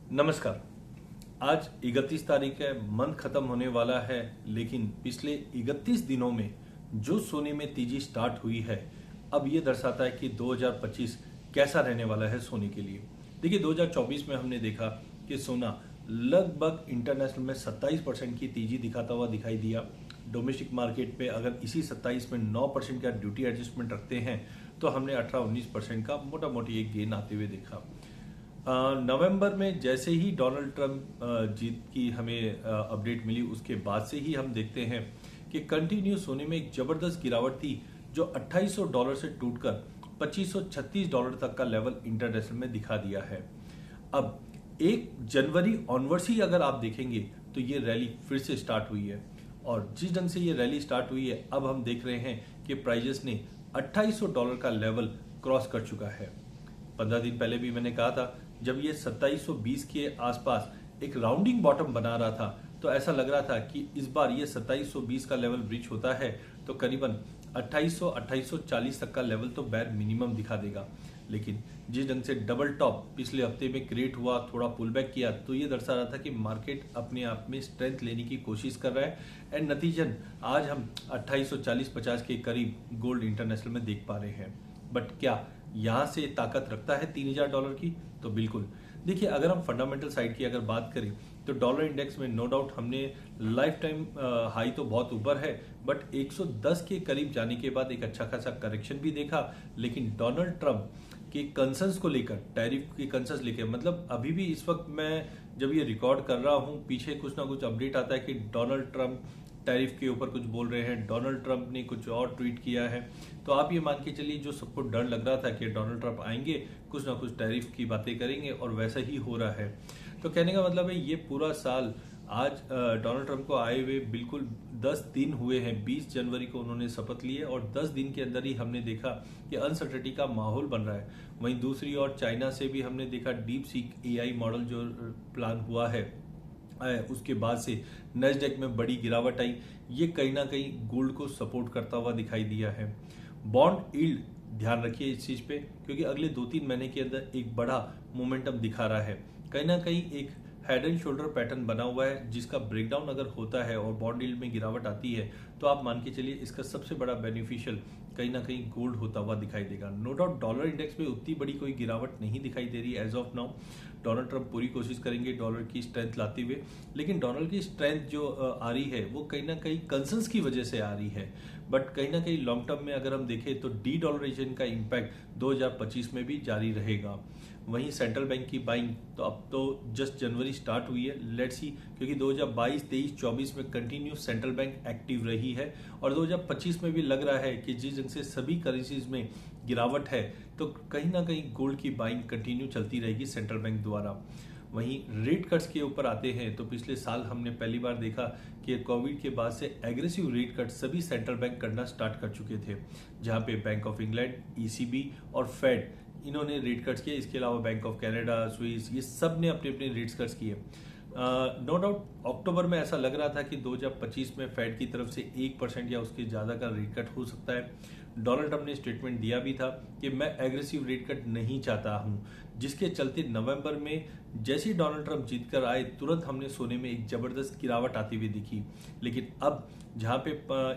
नमस्कार। आज 31 तारीख है, मंथ खत्म होने वाला है, लेकिन पिछले 31 दिनों में जो सोने में तेजी स्टार्ट हुई है, अब ये दर्शाता है कि 2025 कैसा रहने वाला है सोने के लिए। देखिए 2024 में हमने देखा कि सोना लगभग इंटरनेशनल में 27% की तेजी दिखाता हुआ दिखाई दिया। डोमेस्टिक मार्केट पे अगर इसी 27 में 9% का ड्यूटी एडजस्टमेंट रखते हैं तो हमने 18-19% का मोटा मोटी एक गेन आते हुए देखा। नवंबर में जैसे ही डोनाल्ड ट्रंप जीत की हमें अपडेट मिली, उसके बाद से ही हम देखते हैं कि कंटिन्यू सोने में एक जबरदस्त गिरावट थी, जो $2800 से टूटकर $2536 तक का लेवल इंटरनेशनल में दिखा दिया है। अब 1 जनवरी ऑनवर्ड्स ही अगर आप देखेंगे तो ये रैली फिर से स्टार्ट हुई है, और जिस ढंग से ये रैली स्टार्ट हुई है, अब हम देख रहे हैं कि प्राइजेस ने $2800 का लेवल क्रॉस कर चुका है। 15 दिन पहले भी मैंने कहा था, जब ये 2720 के आसपास एक राउंडिंग बॉटम बना रहा था, तो ऐसा लग रहा था कि इस बार ये 2720 का लेवल ब्रीच होता है तो करीबन 2840 तक का लेवल तो बैर मिनिमम दिखा देगा। लेकिन जिस ढंग से डबल टॉप पिछले हफ्ते में क्रिएट हुआ, थोड़ा पुल बैक किया, तो ये दर्शा रहा था कि मार्केट अपने आप में स्ट्रेंथ लेने की कोशिश कर रहा है। एंड नतीजन आज हम 2840-50 के करीब गोल्ड इंटरनेशनल में देख पा रहे हैं। बट क्या यहां से ताकत रखता है $3000 की? तो बिल्कुल। देखिए, अगर हम फंडामेंटल साइड की अगर बात करें तो डॉलर इंडेक्स में नो डाउट हमने लाइफ टाइम हाई तो बहुत ऊपर है, बट 110 के करीब जाने के बाद एक अच्छा खासा करेक्शन भी देखा। लेकिन डोनाल्ड ट्रंप के कंसर्न्स को लेकर, टैरिफ के कंसर्न्स लेकर, मतलब अभी भी इस वक्त मैं जब ये रिकॉर्ड कर रहा हूं, पीछे कुछ ना कुछ अपडेट आता है कि डोनाल्ड ट्रंप टैरिफ के ऊपर कुछ बोल रहे हैं, डोनाल्ड ट्रंप ने कुछ और ट्वीट किया है। तो आप ये मान के चलिए, जो सबको डर लग रहा था कि डोनाल्ड ट्रंप आएंगे, कुछ ना कुछ टैरिफ की बातें करेंगे, और वैसा ही हो रहा है। तो कहने का मतलब है, ये पूरा साल आज डोनाल्ड ट्रंप को आए हुए बिल्कुल 10 दिन हुए हैं। 20 जनवरी को उन्होंने शपथ ली है, और 10 दिन के अंदर ही हमने देखा कि अनसर्टेनिटी का माहौल बन रहा है। वहीं दूसरी ओर चाइना से भी हमने देखा डीप सीक AI मॉडल जो प्लान हुआ है, उसके बाद से नैस्डैक में बड़ी गिरावट आई। ये कहीं ना कहीं गोल्ड को सपोर्ट करता हुआ दिखाई दिया है। बॉन्ड यील्ड, ध्यान रखिए इस चीज पे, क्योंकि अगले 2-3 महीने के अंदर एक बड़ा मोमेंटम दिखा रहा है। कहीं ना कहीं एक हेड एंड शोल्डर पैटर्न बना हुआ है, जिसका ब्रेकडाउन अगर होता है और बॉन्ड यील्ड में गिरावट आती है, तो आप मान के चलिए इसका सबसे बड़ा बेनिफिशियल कहीं ना कहीं गोल्ड होता हुआ दिखाई देगा। नो डाउट डॉलर इंडेक्स में उतनी बड़ी कोई गिरावट नहीं दिखाई दे रही as of now. Donald Trump पूरी कोशिश करेंगे डॉलर की स्ट्रेंथ लाते हुए, लेकिन डॉलर की स्ट्रेंथ जो आ रही है वो कहीं ना कहीं कंसर्न्स की वजह से आ रही है। बट कहीं ना कहीं लॉन्ग टर्म में अगर हम देखें तो डी डॉलराइजेशन का इम्पैक्ट 2025 में भी जारी रहेगा। वहीं सेंट्रल बैंक की बाइंग तो अब तो जस्ट जनवरी स्टार्ट हुई है, लेट्स सी, क्योंकि 2022, 23, 24 में कंटिन्यू सेंट्रल बैंक एक्टिव रही है, और 2025 में भी लग रहा है कि जिस ढंग से सभी करेंसीज में गिरावट है, तो कहीं ना कहीं गोल्ड की बाइंग कंटिन्यू चलती रहेगी सेंट्रल बैंक द्वारा। वहीं रेट कट्स के ऊपर आते हैं तो पिछले साल हमने पहली बार देखा कि कोविड के बाद से एग्रेसिव रेट कट सभी सेंट्रल बैंक करना स्टार्ट कर चुके थे, जहां पे बैंक ऑफ इंग्लैंड, ECB और फेड, इन्होंने रेट कट्स किए। इसके अलावा बैंक ऑफ कनाडा, स्विस, ये सब ने अपने अपने रेट कट्स किए। नो डाउट अक्टूबर में ऐसा लग रहा था कि 2025 में फेड की तरफ से 1% या उसके ज्यादा का रेट कट हो सकता है। डोनाल्ड ट्रंप ने स्टेटमेंट दिया भी था कि मैं एग्रेसिव रेट कट नहीं चाहता हूं, जिसके चलते नवंबर में जैसे ही डोनाल्ड ट्रंप जीतकर आए, तुरंत हमने सोने में एक जबरदस्त गिरावट आती हुई दिखी। लेकिन अब जहां पे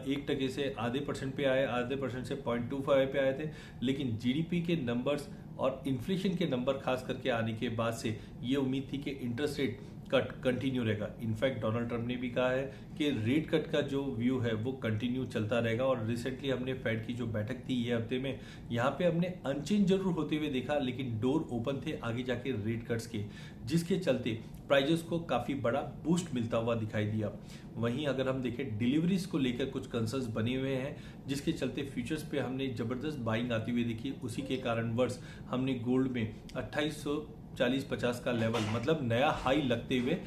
1% से आधे % पे आए, आधे % से 0.25 पे आए थे, लेकिन GDP के नंबर्स और इन्फ्लेशन के नंबर खास करके आने के बाद से ये उम्मीद थी कि इंटरेस्ट रेट कट कंटिन्यू रहेगा। इनफैक्ट डोनाल्ड ट्रंप ने भी कहा है कि रेट कट का जो व्यू है वो कंटिन्यू चलता रहेगा। और रिसेंटली हमने फेड की जो बैठक थी ये हफ्ते में, यहाँ पे हमने अनचेंज जरूर होते हुए देखा, लेकिन डोर ओपन थे आगे जाके रेट कट्स के, जिसके चलते प्राइजेस को काफी बड़ा बूस्ट मिलता हुआ दिखाई दिया। वहीं अगर हम देखें डिलीवरीज को लेकर कुछ कंसर्न्स बने हुए हैं, जिसके चलते फ्यूचर्स पे हमने जबरदस्त बाइंग आती हुई देखी। उसी के कारणवश हमने गोल्ड में 2840-50 का लेवल, मतलब नया हाई लगते हुए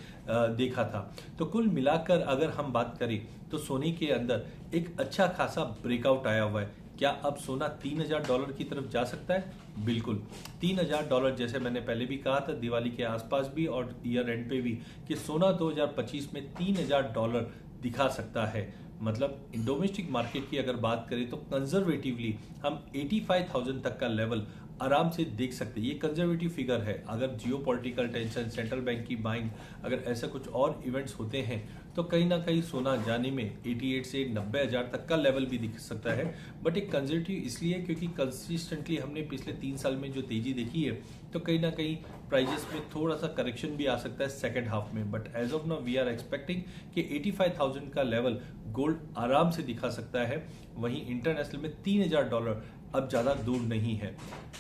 देखा था। तो कुल मिलाकर अगर हम बात करें तो सोने के अंदर एक अच्छा खासा ब्रेकआउट आया हुआ है। क्या अब सोना $3000 की तरफ जा सकता है? बिल्कुल। $3000, जैसे मैंने पहले भी कहा था दिवाली के आसपास भी और ईयर एंड पे भी, कि सोना 2025 में $3000 दिखा सकता है। मतलब डोमेस्टिक मार्केट की अगर बात करें तो कंजर्वेटिवली हम 85,000 तक का लेवल आराम से देख सकते हैं। ये कंजर्वेटिव फिगर है। अगर जियोपॉलिटिकल टेंशन, सेंट्रल बैंक की बाइंग, अगर ऐसा कुछ और इवेंट्स होते हैं तो कहीं ना कहीं सोना जाने में 88 से 90,000 तक का लेवल भी दिख सकता है। बट एक कंजर्वेटिव इसलिए क्योंकि कंसिस्टेंटली हमने पिछले 3 साल में जो तेजी देखी है तो कहीं ना कहीं प्राइजेस में थोड़ा सा करेक्शन भी आ सकता है सेकेंड हाफ में। But as of now we are expecting कि 85,000 का लेवल गोल्ड आराम से दिखा सकता है। वहीं इंटरनेशनल में $3,000 अब ज्यादा दूर नहीं है।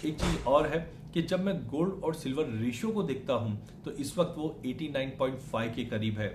एक चीज और है कि जब मैं गोल्ड और सिल्वर रेशियो को देखता हूं तो इस वक्त वो 89.5 के करीब है।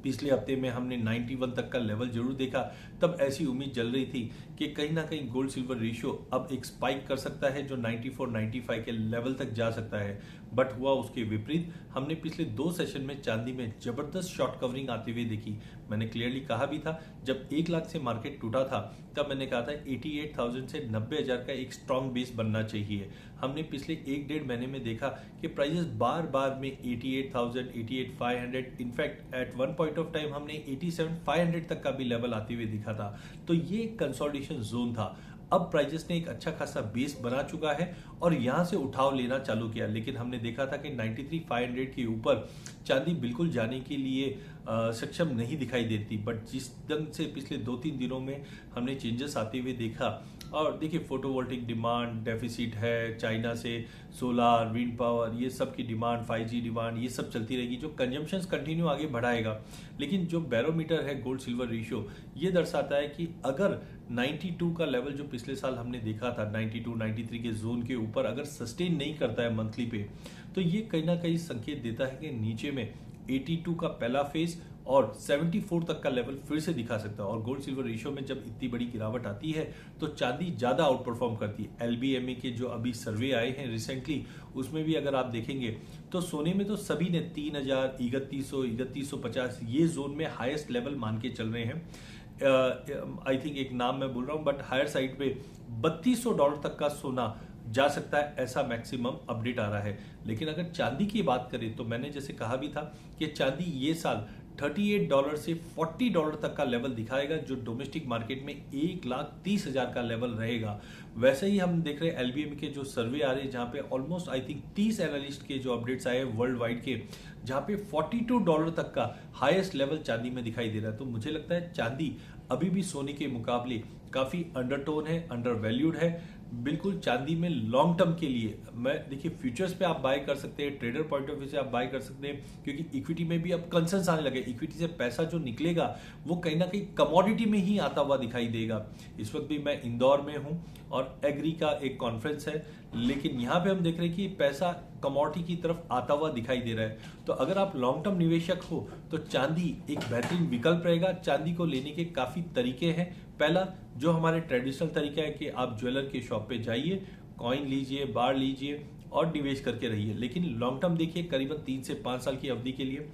पिछले हफ्ते में हमने 91 तक का लेवल जरूर देखा, तब ऐसी उम्मीद चल रही थी कि कहीं ना कहीं गोल्ड सिल्वर रेशियो अब एक स्पाइक कर सकता है जो 94-95 के लेवल तक जा सकता है। बट हुआ उसके विपरीत। हमने पिछले 2 सेशन में चांदी में जबरदस्त शॉर्ट कवरिंग आते हुए देखी। मैंने क्लियरली कहा भी था जब 1 लाख से मार्केट टूटा था तब मैंने कहा था 88,000 से 90,000 का एक स्ट्रॉन्ग बेस बनना चाहिए। हमने पिछले 1-1.5 महीने में देखा कि प्राइजेस बार बार में 88,000, 88,500, in fact at one point of time हमने 87,500 तक का भी लेवल आते हुए दिखा था। तो ये कंसोलिडेशन जोन था। अब प्राइजेस ने एक अच्छा खासा बेस बना चुका है और यहां से उठाव लेना चालू किया, लेकिन हमने देखा था कि 93,500 के ऊपर चांदी बिल्कुल जाने के लिए सक्षम नहीं दिखाई देती। बट जिस ढंग से पिछले 2-3 दिनों में हमने चेंजेस आते हुए देखा, और देखिए फोटोवोल्टिक डिमांड डेफिसिट है, चाइना से सोलार, विंड पावर, ये सब की डिमांड, 5G डिमांड, ये सब चलती रहेगी जो कंजम्पशन कंटिन्यू आगे बढ़ाएगा। लेकिन जो बैरोमीटर है गोल्ड सिल्वर रेशियो, ये दर्शाता है कि अगर 92 का लेवल जो पिछले साल हमने देखा था 92-93 के जोन के ऊपर अगर सस्टेन नहीं करता है मंथली पे, तो ये कहीं ना कहीं संकेत देता है कि नीचे में 82 का पहला फेज और 74 तक का लेवल फिर से दिखा सकता है। और गोल्ड सिल्वर रेशियो में जब इतनी बड़ी गिरावट आती है तो चांदी ज्यादा आउट परफॉर्म करती है। LBMA के जो अभी सर्वे आए हैं रिसेंटली, उसमें भी अगर आप देखेंगे तो सोने में तो सभी ने 3,000, 3100, 3150 ये जोन में हाईएस्ट लेवल मान के चल रहे हैं। आई थिंक एक नाम मैं बोल रहा हूं, बट हायर साइड पे $3,200 तक का सोना जा सकता है, ऐसा मैक्सिमम अपडेट आ रहा है। लेकिन अगर चांदी की बात करें तो मैंने जैसे कहा भी था कि चांदी ये साल $38 से $40 तक का लेवल दिखाएगा, जो डोमेस्टिक मार्केट में 1,30,000 का लेवल रहेगा। वैसे ही हम देख रहे हैं LBMA के जो सर्वे आ रहे हैं, जहां पे ऑलमोस्ट आई थिंक 30 एनालिस्ट के जो अपडेट्स आए वर्ल्ड वाइड के, जहां पे $42 तक का हाईएस्ट लेवल चांदी में दिखाई दे रहा है। तो मुझे लगता है चांदी अभी भी सोने के मुकाबले काफी अंडरटोन है, अंडर वैल्यूड है। बिल्कुल चांदी में लॉन्ग टर्म के लिए मैं देखिए फ्यूचर्स पे आप बाय कर सकते हैं, ट्रेडर पॉइंट ऑफ व्यू से आप बाय कर सकते हैं, क्योंकि इक्विटी में भी अब कंसर्न्स आने लगे। इक्विटी से पैसा जो निकलेगा वो कहीं ना कहीं कमोडिटी में ही आता हुआ दिखाई देगा। इस वक्त भी मैं इंदौर में हूं और एग्री का एक कॉन्फ्रेंस है, लेकिन यहां पे हम देख रहे हैं कि पैसा कमोडिटी की तरफ आता हुआ दिखाई दे रहा है। तो अगर आप लॉन्ग टर्म निवेशक हो तो चांदी एक बेहतरीन विकल्प रहेगा। चांदी को लेने के काफी तरीके हैं। पहला जो हमारे ट्रेडिशनल तरीका है कि आप ज्वेलर के शॉप पे जाइए, कॉइन लीजिए, बार लीजिए और निवेश करके रहिए। लेकिन लॉन्ग टर्म देखिए करीबन 3 से 5 साल की अवधि के लिए।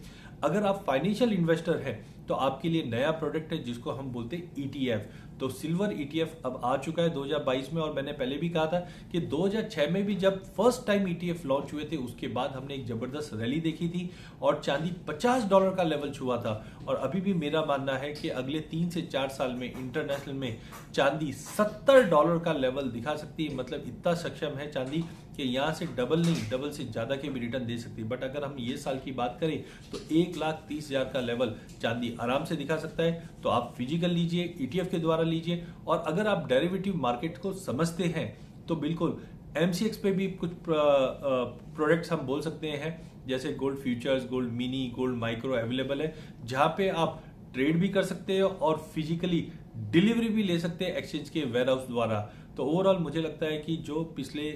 अगर आप फाइनेंशियल इन्वेस्टर हैं तो आपके लिए नया प्रोडक्ट है जिसको हम बोलते हैं ETF। तो सिल्वर ETF अब आ चुका है 2022 में, और मैंने पहले भी कहा था कि 2006 में भी जब फर्स्ट टाइम ETF लॉन्च हुए थे उसके बाद हमने एक जबरदस्त रैली देखी थी और चांदी $50 का लेवल छुआ था। और अभी भी मेरा मानना है कि अगले 3 से 4 साल में इंटरनेशनल में चांदी $70 का लेवल दिखा सकती है। मतलब इतना सक्षम है चांदी कि यहाँ से डबल नहीं, डबल से ज्यादा के भी रिटर्न दे सकती है। बट अगर हम ये साल की बात करें तो 1,30,000 का लेवल चांदी आराम से दिखा सकता है। तो आप फिजिकल लीजिए, ETF के द्वारा लीजिए, और अगर आप डेरिवेटिव मार्केट को समझते हैं तो बिल्कुल MCX पे भी कुछ प्रोडक्ट्स हम बोल सकते हैं, जैसे gold futures, gold mini, gold micro available है, जहां पे आप ट्रेड भी कर सकते हो और फिजिकली डिलीवरी भी ले सकते हैं एक्सचेंज के वेयर हाउस द्वारा। तो ओवरऑल मुझे लगता है कि जो पिछले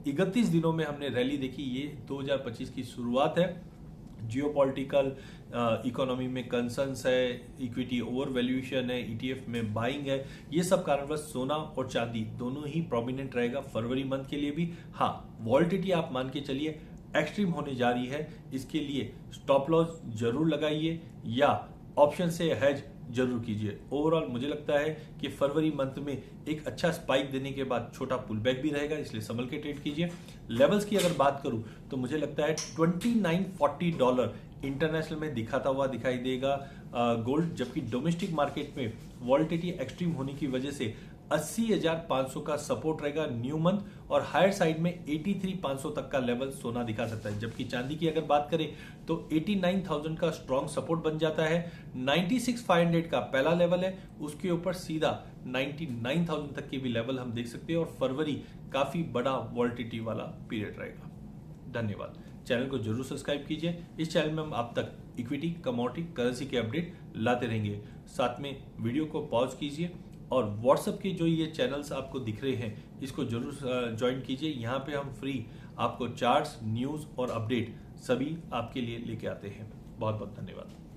31 दिनों में हमने रैली देखी, ये 2025 की शुरुआत है। जियोपॉलिटिकल इकोनॉमी में कंसर्न्स है, इक्विटी ओवर वैल्यूएशन है, ETF में बाइंग है, ये सब कारणवश सोना और चांदी दोनों ही प्रोमिनेंट रहेगा फरवरी मंथ के लिए भी। हाँ, वॉल्टिलिटी आप मान के चलिए एक्सट्रीम होने जा रही है, इसके लिए स्टॉप लॉस जरूर लगाइए या ऑप्शन से हेज जरूर कीजिए। ओवरऑल मुझे लगता है कि फरवरी मंथ में एक अच्छा स्पाइक देने के बाद छोटा पुल बैक भी रहेगा, इसलिए संभल के ट्रेड कीजिए। लेवल्स की अगर बात करूं तो मुझे लगता है $2940 इंटरनेशनल में दिखाता हुआ दिखाई देगा गोल्ड, जबकि डोमेस्टिक मार्केट में वॉल्टिलिटी एक्सट्रीम होने की वजह से 80,500 का सपोर्ट रहेगा न्यू मंथ और हायर साइड में 83,500 तक का लेवल सोना दिखा सकता है। जबकि चांदी की अगर बात करें तो 89,000 का स्ट्रॉन्ग सपोर्ट बन जाता है। 96,500 का पहला लेवल है, उसके ऊपर सीधा 99,000 तक के भी लेवल हम देख सकते हैं और फरवरी काफी बड़ा वॉल्टिलिटी वाला पीरियड रहेगा। धन्यवाद। चैनल को जरूर सब्सक्राइब कीजिए। इस चैनल में हम आप तक इक्विटी, कमोडिटी, करेंसी के अपडेट लाते रहेंगे। साथ में वीडियो को पॉज कीजिए और व्हाट्सएप के जो ये चैनल्स आपको दिख रहे हैं इसको जरूर ज्वाइन कीजिए। यहाँ पे हम फ्री आपको चार्ट्स, न्यूज और अपडेट सभी आपके लिए लेके आते हैं। बहुत बहुत धन्यवाद।